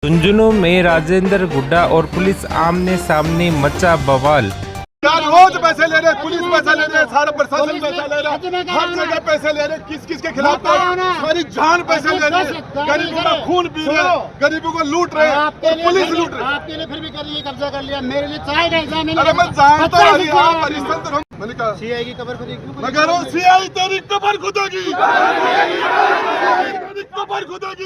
झुंझुनू में राजेंद्र गुड्डा और पुलिस आमने सामने मचा बवाल। यार रोज पैसे ले रहे, पुलिस पैसा ले रहे, सारा प्रशासन पैसा ले रहा है, हर जगह पैसे ले रहे, किस किस के खिलाफ सारी जान पैसे ले रहे, गरीबों का खून पी रहे, गरीबों को लूट रहे, पुलिस लूट रहे। आपके लिए फिर भी कर लिए, कब्जा कर लिया, मेरे लिए चाहे अरे मैं जानता हूँ आप परिस्थिति हम मैंने कहा सीआई की कबर खुदेगी, मैं कह रहा हूँ सीआई तेरी कबर खुदेगी, तेरी कबर खुदेगी।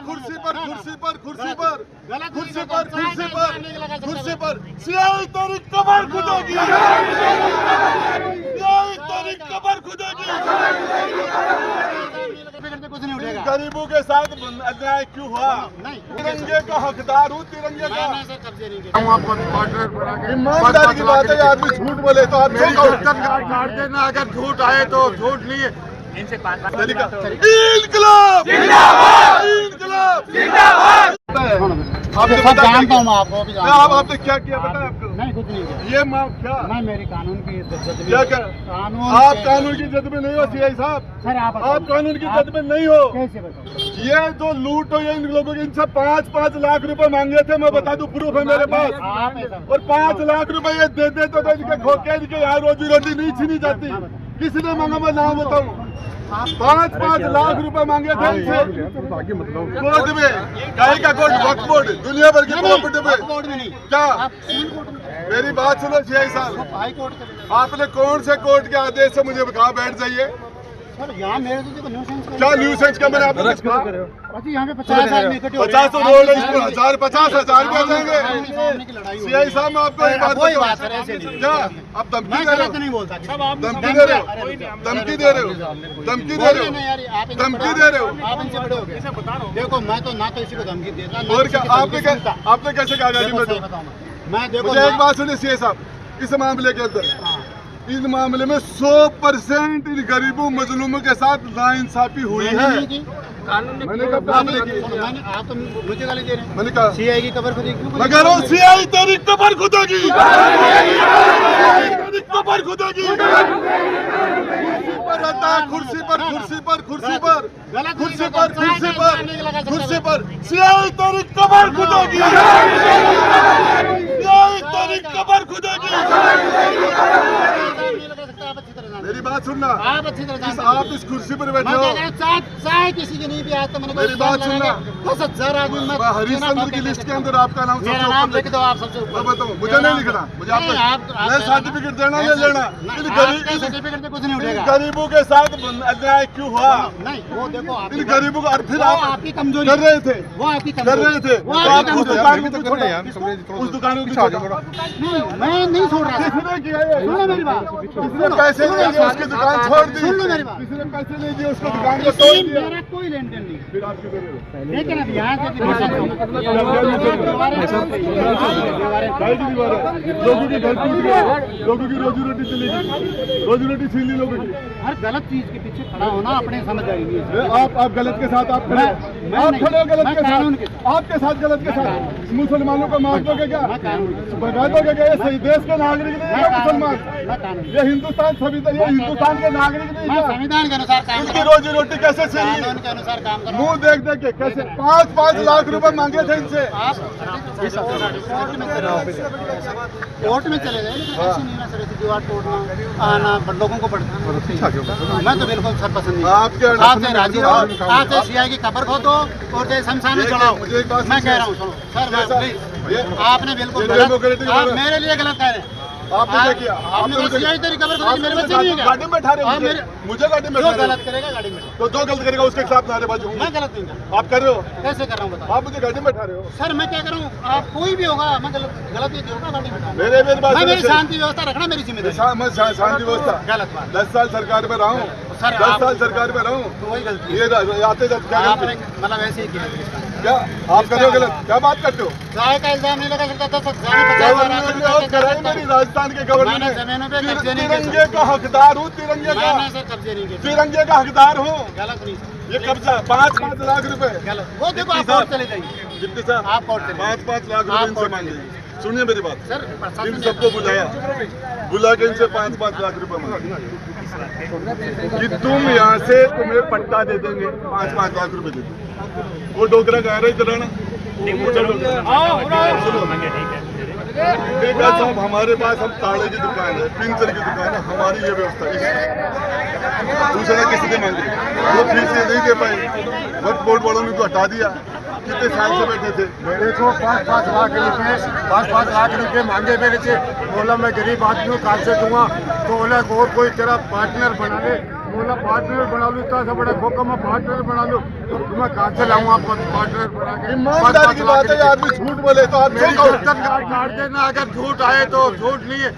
कुर्सी पर कुर्सी पर कुर्सी पर कुर्सी पर कुर्सी पर कुर्सी पर सीआई तेरी कबर खुदेगी, सीआई तेरी कबर खुदेगी। कुछ नहीं उठेगा। गरीबों के साथ अन्याय क्यों हुआ? तिरंगे का हकदार हूँ, तिरंगे का। ईमानदारी की बात है, आदमी झूठ बोले तो आप काट देना, अगर झूठ आए तो झूठ नहीं है। इनकलाब इनकलाब जिंदाबाद। आपने जानता हूँ मैं आपको भी जानता हूँ। आपने क्या किया बताया आपको? नहीं कुछ नहीं किया। ये माँ क्या मैं मेरी कानून की इज्जत में क्या क्या कानून आप कानून की इज्जत में नहीं हो सीआई साहब, सर आप कानून की इज्जत में नहीं हो। कैसे बताओ? ये जो लूट हो ये इन लोगों के, इनसे 5-5 लाख रुपए मांगे थे, मैं बता दूं प्रूफ है मेरे पास। और 5 लाख रुपए ये दे दे तो इनके खोके इनके यहाँ रोजी रोटी नहीं छीनी जाती। किसने मांगा मैं नाम बताऊं? 5-5 लाख रुपए मांगे थे इनसे कोर्ट में, कहीं का कोर्ट, वक्फ बोर्ड, दुनिया भर की प्रॉपर्टी पे। क्या मेरी बात सुनो सीआई साहब, हाई कोर्ट आपने कौन से कोर्ट के आदेश से मुझे कहा बैठ जाइए? सर यहाँ मेरे तो न्यूसेंस क्या न्यूसेंस का मैंने आपको कहा? यहाँ पे 50 आदमी इकट्ठे हो 50 रोड है, इसको 50,000 दे देंगे। सीआई साहब मैं आपको एक बात कोई बात है, ऐसे नहीं। क्या आप धमकी दे रहे हो? नहीं बोलता, धमकी दे रहे हो, धमकी दे रहे हो, धमकी दे रहे हो, धमकी दे रहे हो। आप इनसे बड़े हो गए। देखो मैं तो ना तो इसी को धमकी देता। और क्या आपने कैसे कहा गाड़ी में? मैं देखो मुझे एक बात सुनिए सीआई साहब, इस मामले के अंदर इस मामले में 100% इन गरीबों मजलूमों के साथ नाइंसाफी हुई है। मैंने कब मामले की? आप तो मुझे गाली दे रहे हैं। मैंने कहा सीआई की कबर खुदेगी। मैं कह रहा हूँ सीआई तेरी कबर खुदेगी, तेरी कबर खुदेगी। कुर्सी पर कुर्सी पर कुर्सी पर कुर्सी पर कुर्सी पर कुर्सी पर सीआई तेरी कबर खुदेगी, सीआई तेरी कबर खुदेगी। मेरी बात सुनना, आप अच्छी तरह आप इस कुर्सी पर बैठे हो, चाहे किसी की नहीं भी आज तो मैंने मेरी बात सुनना। 10,000 आदमी हरिश्चंद्र की लिस्ट के अंदर आपका नाम मेरा नाम लिख दो आप सबसे ऊपर। मैं बताऊँ, मुझे नहीं लिखना, मुझे मैं सर्टिफिकेट देना नहीं लेना। सर्टिफिकेट पे कुछ नहीं उठेगा। गरीबों के साथ अन्याय क्यों हुआ? नहीं वो देखो आप इन गरीबों को फिर आप आपकी कमजोरी कर रहे थे, वो आपकी कर रहे थे, वो तो आपकी आप उस कमजोरी। दुकान को भी छोड़ा, उस दुकान को भी छोड़ा। नहीं मैं नहीं छोड़ रहा। किसने किया ये? सुन लो मेरी बात। किसने पैसे दिए उसकी दुकान छोड़ दी? सुन लो मेरी बात। किसने पैसे नहीं दिए उसको दुकान को तोड़ दिया? मेरा कोई लेन देन नहीं। फिर आप क्यों कर रहे हो? लेकिन अब यहाँ से लोगों के घर टूट गए, लोगों की रोजी रोटी चली गई, रोजी रोटी छीन ली लोगों की। हर गलत चीज के पीछे खड़ा होना अपने समझ आएगी। आप गलत के साथ आप खड़े, आप खड़े हो गलत के साथ, आपके साथ गलत के साथ। मुसलमानों को मार दोगे क्या? भगा दोगे क्या? ये सही देश के नागरिक नहीं है मुसलमान, ये हिंदुस्तान सभी, ये हिंदुस्तान के नागरिक नहीं है। संविधान के अनुसार काम उनकी रोजी रोटी कैसे छीन ली? कानून के अनुसार काम करो। मुंह देख देख के कैसे 5-5 लाख रुपए मांगे थे इनसे। आप कोर्ट में चले गए, लेकिन ऐसे नहीं ना सर, ऐसे दीवार तोड़ना आना लोगों को पड़ता। मैं तो बिल्कुल सर पसंद नहीं। आपसे राजी रहो, आपसे सीआई की कबर खोदो और जैसे शमशान में चढ़ाओ। मैं कह रहा हूँ सुनो सर, प्लीज आपने बिल्कुल गलत, आप मेरे लिए गलत कह रहे हैं। आपने क्या किया? आपने तो सीआई तेरी कबर खोदी, मेरे बच्चे नहीं है। गाड़ी में बैठा रहे हो मुझे गाड़ी में जो बैठा रहे गलत करेगा गाड़ी में, हो। तो जो गलत करेगा उसके खिलाफ नारेबाजी होगी। मैं गलत नहीं कर रहा। आप कर रहे हो, कैसे कर रहा हूँ बताओ? आप मुझे गाड़ी में बैठा रहे हो। सर मैं क्या करूँ, आप कोई भी होगा, मैं गलत नहीं होगा गाड़ी में। मेरी बात मैं मेरी सुनिए। शांति व्यवस्था रखना मेरी जिम्मेदारी। मैं शांति व्यवस्था गलत बात 10 साल सरकार में रहा हूँ, सर 10 साल सरकार में रहा हूँ। तो वही गलती है। ये आते जाते क्या आपने मतलब ऐसे ही किया। क्या आप कर रहे हो गलत? क्या बात करते हो? चाय का इल्जाम नहीं लगा सकता। 10,000 गवर्नमेंट ने और कराई मेरी राजस्थान के गवर्नमेंट मैंने जमीनों पे कब्जे नहीं किए। तिरंगे का हकदार हूँ, तिरंगे का, मैंने सर कब्जे नहीं किए। तिरंगे का हकदार हूँ। गलत नहीं सर, ये कब्जा 5-5 लाख रुपए गलत। वो देखो आप कोर्ट चले जाइए, डिप्टी साहब, आप कोर्ट चले जाइए। 5-5 लाख रुपए इनसे मांगे। सुनिए मेरी बात, सर इन सबको बुला के इनसे 5-5 लाख रुपए मांगे कि तुम यहाँ से तुम्हें पट्टा दे देंगे, 5-5 लाख रुपए दे देंगे। वो डोगरा कह रहे इधर ना, देखा साहब हमारे पास हम ताड़े की दुकान है, पिंचर की दुकान है, हमारी ये व्यवस्था है। दूसरा किसी ने मांगे वो फीस नहीं दे पाए, वक्त बोर्ड वालों ने तो हटा दिया। कितने साल से बैठे थे, मेरे को 5-5 लाख रुपए मांगे मेरे से। बोला मैं गरीब आदमी हूँ, कहाँ से दूंगा? तो बोला और कोई तेरा पार्टनर बना ले। बोला पार्टनर बना लूँ, इतना सा बड़ा खोखा मैं पार्टनर बना लूँ, तो मैं कहाँ से लाऊंगा पार्टनर बना के? ईमानदारी की बात है, आदमी झूठ बोले तो आप मेरी इज्जत काट देना, अगर झूठ आए तो झूठ नहीं है।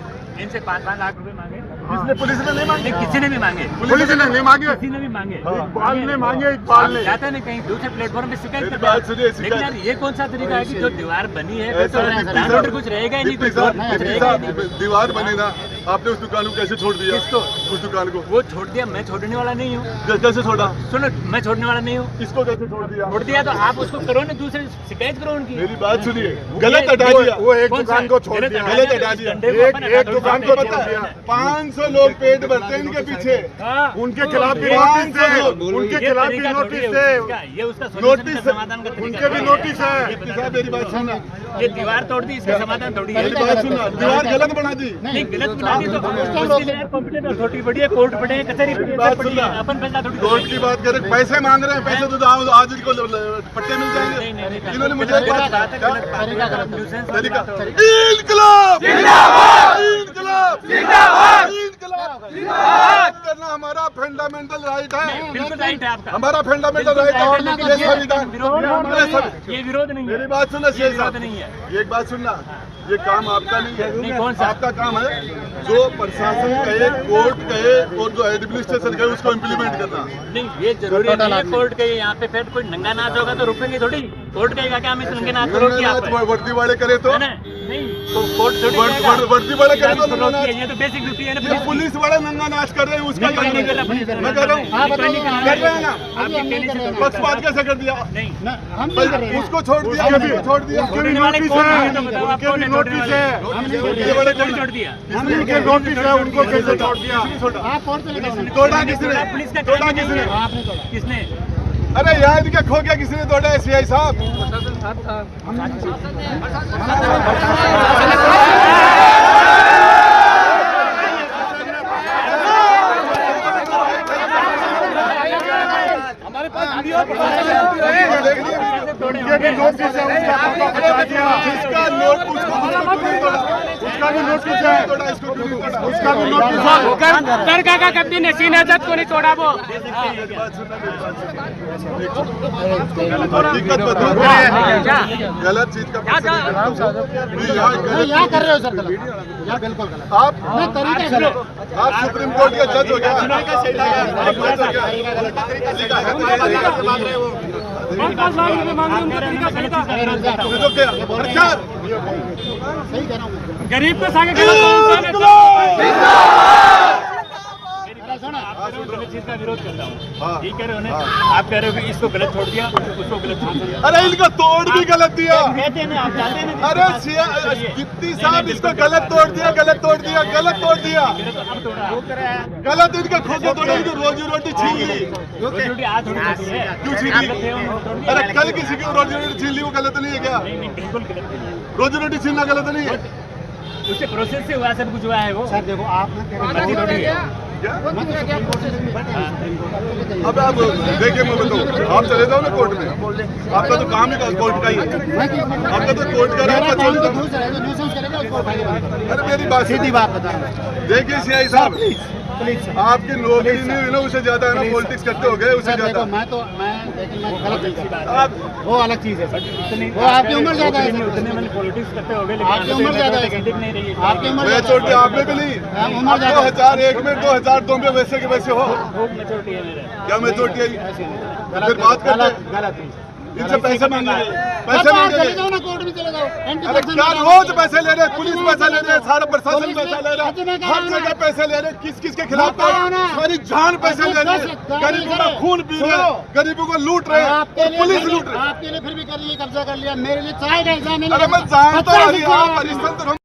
इनसे 5-5 लाख रुपए मांगे, इसने पुलिस ने नहीं मांगे, किसी ने भी मांगे, पुलिस ने नहीं मांगे, किसी ने भी मांगे, इकबाल ने मांगे, इकबाल ने। जाते नहीं कहीं दूसरे प्लेटफॉर्म पे शिकायत मेरी करते बात हैं। सुनिए, लेकिन यार ये कौन सा तरीका है कि जो दीवार बनी है ऐसा नहीं, फिर कुछ रहेगा ही नहीं, कुछ रहेगा ही नहीं। दीवार बनी ना, आपने उस दुकान को कैसे छोड़ दिया? किसको? उस दुकान को वो छोड़ दिया, मैं छोड़ने वाला नहीं हूँ। कैसे छोड़ा? सुनो, मैं छोड़ने वाला नहीं हूँ। इसको कैसे छोड़ दिया? छोड़ दिया तो आप उसको करो ना, दूसरे शिकायत करो उनकी। मेरी बात सुनिए, गलत हटा दिया, वो एक दुकान को छोड़ दिया, गलत हटा दिया। एक दुकान को पता है 500 लोग पेट भरते हैं इनके पीछे, उनके खिलाफ भी नोटिस है, उनके खिलाफ भी नोटिस है, ये उसका नोटिस समाधान का तरीका उनके भी नोटिस है। साहब मेरी बात सुनना, ये दीवार तोड़ दी, इसका समाधान थोड़ी है। मेरी बात सुनना, दीवार गलत बना दी। नहीं, गलत बना दी तो उसके लिए कॉम्पिटेंट अथॉरिटी बड़ी है, कोर्ट बड़े हैं, कचहरी बड़ी है, बात बड़ी सुनना, है, अपन फैसला थोड़ी कोर्ट की बात करें, पैसे मांग रहे हैं, पैसे तो आज इनको पट्टे मिल जाएंगे। इन्होंने मुझे एक बात तरीका इनकलाब इनकलाब इनकलाब करना हमारा फंडामेंटल राइट है, बिल्कुल राइट है आपका। हमारा फंडामेंटल राइट है। और ये संविधान, ये विरोध नहीं है, मेरी बात सुनना शेख विरोध साहब, नहीं है। एक बात सुनना, ये काम आपका नहीं है, नहीं, कौन सा? आपका काम है जो प्रशासन कहे, कोर्ट कहे और जो एडमिनिस्ट्रेशन कहे उसको इम्प्लीमेंट करना। नहीं, ये जरूरी नहीं है कोर्ट के यहाँ पे फिर कोई नंगा नाच होगा तो रुकेंगे थोड़ी। कोर्ट कहेगा कि हम इस नंगे नाच को रोकिए आप, वर्दी वाले करे तो है ना? नहीं, तो कोर्ट थोड़ी कहेगा वर्दी वाले करे तो इसको रोकिए, ये तो बेसिक ड्यूटी है ना ये पुलिस की। पुलिस वाले नंगा नाच कर रहे हैं, उसका नहीं, नहीं कर रहा, मैं कह रहा हूँ कर रहे हैं ना, आपकी टेली से थोड़ी- पक्षपात कैसे कर दिया? नहीं, हम नहीं कर रहे हैं। उसको छोड़ दिया, उसको छोड़ दिया, छोड़ने वाले नोटिस कौन है, है? तो बताओ, आप उनके कौन भी है नोटिस छोड़ने है, वाले? ये वाले कौन छोड़ दिया? उनके नोटिस है, उनको कैसे छोड़ दिया? आप कोर्ट चले गए। तोड़ा किसने? पुलिस का तोड़ा काम किसने? नहीं है। आपने तोड़ा। किसने? अरे यार इनका खो गया, किसने तोड़ा है? सीआई साहब उनके भी नोटिस है, उसका फोटो खिंचा दिया, जिसका नोट उसका उसका भी नोटिस है, तोड़ा, इसको क्यों नहीं तोड़ा? उसका भी नोटिस है। कर का कभी नसीन आजाद को नहीं तोड़ा वो। दिक्कत बताओ, गलत चीज का यहाँ कर रहे हो सर गलत, यहाँ बिल्कुल गलत। आप मैं तरीका से आप सुप्रीम कोर्ट के जज हो गया, आप जज हो गया। तो क्या प्रचार सही कह रहा हूँ। गरीब को सागे गलत चीज का विरोध करता हूँ, हाँ। ठीक कह रहे हो ना? आप कह रहे हो कि इसको गलत छोड़ दिया, उसको गलत छोड़ दिया। अरे इनका तोड़ भी गलत दिया। कहते हैं ना, आप जानते हैं ना? अरे डिप्टी साहब इसको गलत तोड़ दिया, गलत तोड़ दिया, गलत तोड़ दिया, अब तोड़ा गलत इनका खोखो तोड़ा, इनकी रोजी रोटी छीन ली। रोटी आज थोड़ी होती है। क्यों छीन ली? गलत है, उन्होंने तोड़ दिया। अरे कल किसी की रोजी रोटी छीन ली, वो गलत नहीं है क्या? नहीं, नहीं, बिल्कुल गलत नहीं है। रोजी रोटी छीनना गलत नहीं है? उससे प्रोसेस से हुआ, सब कुछ हुआ है वो। सर देखो आप ना कह रहे बाकी थोड़ी है। क्या? मैं तो सुप्रीम कोर्ट से बैठा अब आप देखिए, मैं बताऊँ, आप चले जाओ ना कोर्ट में, आपका तो काम ही कोर्ट का ही है, आपका तो कोर्ट का मेरा है। काम तो दूसरा है, जो न्यूसेंस करेगा उसको उठाइए बात करें। अरे मेरी बात सीधी सुनिए। बात बता रहा हूँ। देखिए सीआई साहब, प्लीज आपकी नौकरी नहीं हुई ना, उससे ज्यादा है ना पॉलिटिक्स करते हो गए, उससे सर देखो ज्यादा मैं लेकिन मैं गलत नहीं कर रहा। आप वो अलग चीज है सर। इतनी वो आपकी उम्र ज्यादा है सर। उतने मैंने पॉलिटिक्स करते हो गए, आपकी उम्र ज्यादा है लेकिन नहीं रही है। आपकी उम्र मेचोरिटी आप में भी नहीं, उम्र आप ज्यादा है। 2001 में 2002 में वैसे के वैसे हो। खूब मेचोरिटी है मेरे। क्या मेचोरिटी है? ऐसे नहीं। फिर बात करते गलत गलत नहीं। इनसे पैसे मांगेंगे, पैसे चले मांगेंगे। जाओ ना, कोर्ट में चले जाओ। अरे क्या रोज पैसे ले रहे हैं, पुलिस पैसा ले रहे हैं, सारा प्रशासन पैसा ले रहा है, हर जगह पैसे ले रहे हैं। किस किस के खिलाफ सारी जान पैसे ले रहे हैं, गरीबों का खून पी रहे हैं, गरीबों को लूट रहे हैं, और पुलिस लूट रही है। आपके लिए फिर भी कर लिए, कब्जा कर लिया, मेरे लिए चाय का इंतजाम नहीं। अरे मैं जानता हूँ आप परिश्रम तो